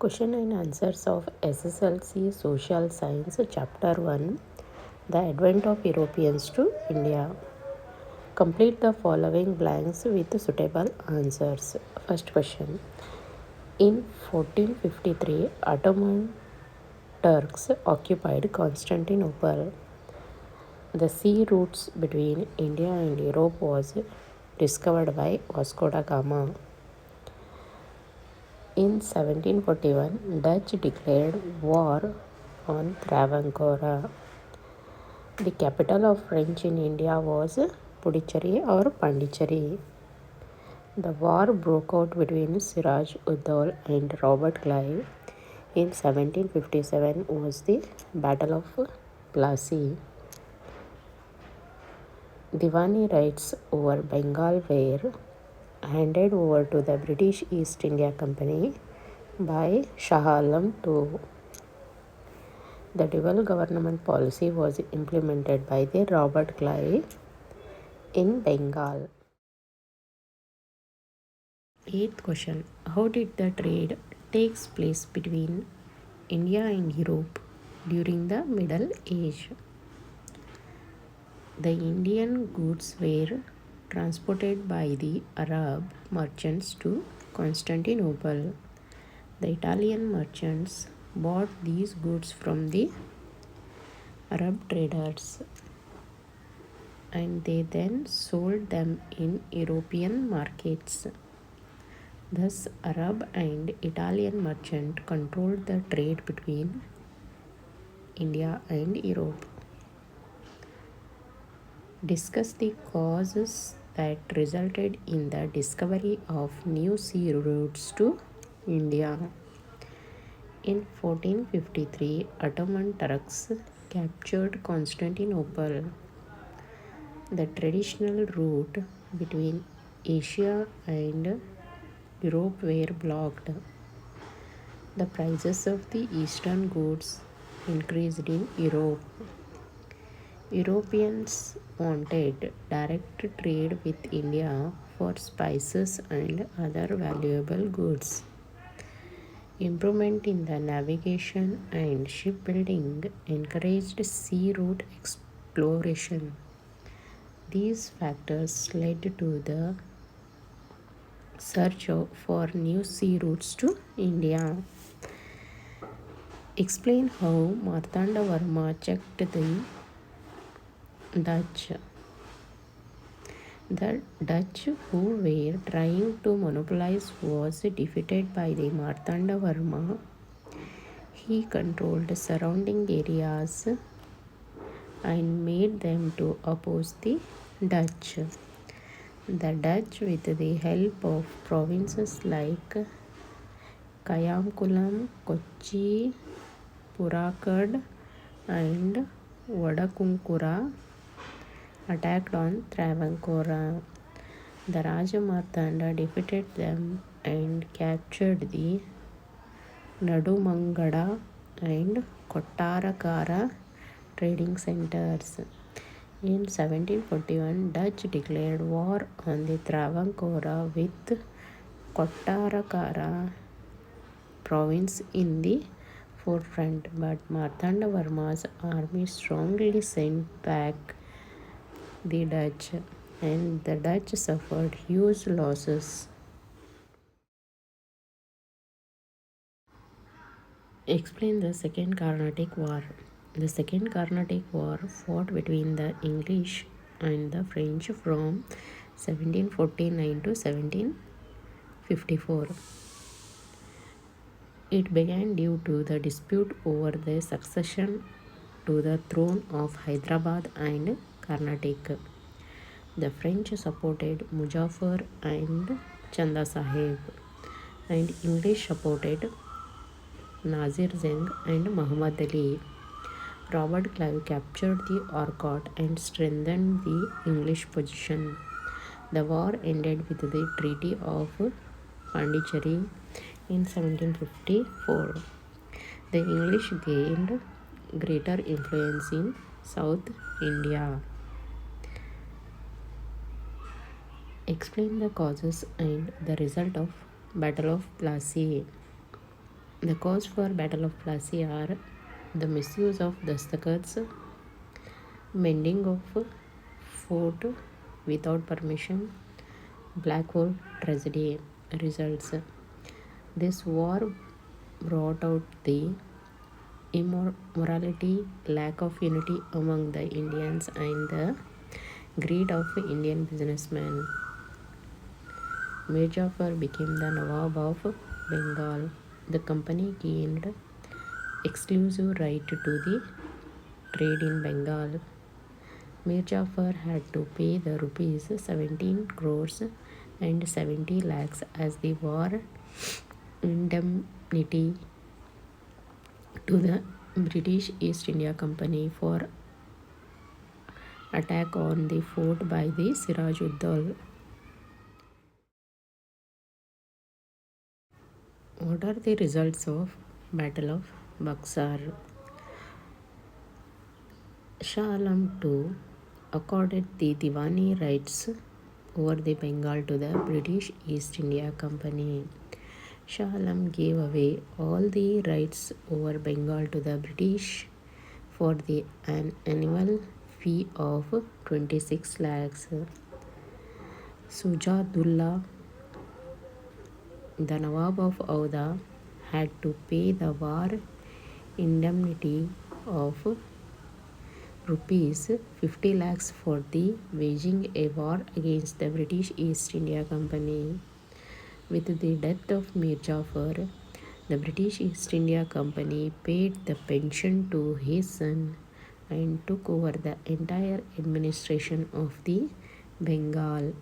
Question and answers of SSLC Social Science Chapter-1, The Advent of Europeans to India. Complete the following blanks with suitable answers. First question. In 1453, Ottoman Turks occupied Constantinople. The sea routes between India and Europe was discovered by Vasco da Gama. In 1741, Dutch declared war on Travancore. The capital of French in India was Puducherry or Pondicherry. The war broke out between Siraj Uddaulah and Robert Clive in 1757 was the Battle of Plassey. Diwani rights over Bengal were handed over to the British East India Company by Shah Alam II. The dual government policy was implemented by the Robert Clive in Bengal. Eighth question. How did the trade takes place between India and Europe during the Middle Age? The Indian goods were transported by the Arab merchants to Constantinople. The Italian merchants bought these goods from the Arab traders and they then sold them in European markets. Thus, Arab and Italian merchants controlled the trade between India and Europe. Discuss the causes that resulted in the discovery of new sea routes to India. In 1453, Ottoman Turks captured Constantinople. The traditional route between Asia and Europe were blocked. The prices of the eastern goods increased in Europe. Europeans wanted direct trade with India for spices and other valuable goods. Improvement in the navigation and shipbuilding encouraged sea route exploration. These factors led to the search for new sea routes to India. Explain how Martanda Varma checked the Dutch. The Dutch, who were trying to monopolize, was defeated by the Martanda Varma. He controlled surrounding areas and made them to oppose the Dutch. The Dutch, with the help of provinces like Kayamkulam, Kochi, Purakad, and Vadakunkura, attacked on Travancore. The Raja Martanda defeated them and captured the Nadumangada and Kottarakara trading centers. In 1741, Dutch declared war on the Travancore with Kottarakara province in the forefront, but Martanda Varma's army strongly sent back the Dutch, and the Dutch suffered huge losses. Explain the Second Carnatic War. The Second Carnatic War fought between the English and the French from 1749 to 1754. It began due to the dispute over the succession to the throne of Hyderabad and Karnataka. The French supported Muzaffar and Chanda Sahib, and English supported Nazir Jang and Muhammad Ali. Robert Clive captured the Arcot and strengthened the English position. The war ended with the Treaty of Pondicherry in 1754. The English gained greater influence in South India. Explain the causes and the result of Battle of Plassey. The cause for Battle of Plassey are the misuse of dastakats, mending of fort without permission, Black Hole tragedy results. This war brought out the immorality, lack of unity among the Indians, and the greed of Indian businessmen. Mir Jafar became the Nawab of Bengal. The company gained exclusive right to the trade in Bengal. Mir Jafar had to pay the rupees 17 crores and 70 lakhs as the war indemnity to the British East India Company for attack on the fort by the Siraj-ud-Daula. What are the results of Battle of Buxar? Shah Alam II accorded the Diwani rights over the Bengal to the British East India Company. Shah Alam gave away all the rights over Bengal to the British for an annual fee of 26 lakhs. Sujadullah, the Nawab of Awadh, had to pay the war indemnity of rupees 50 lakhs for the waging a war against the British East India Company. With the death of Mir Jafar, the British East India Company paid the pension to his son and took over the entire administration of the Bengal.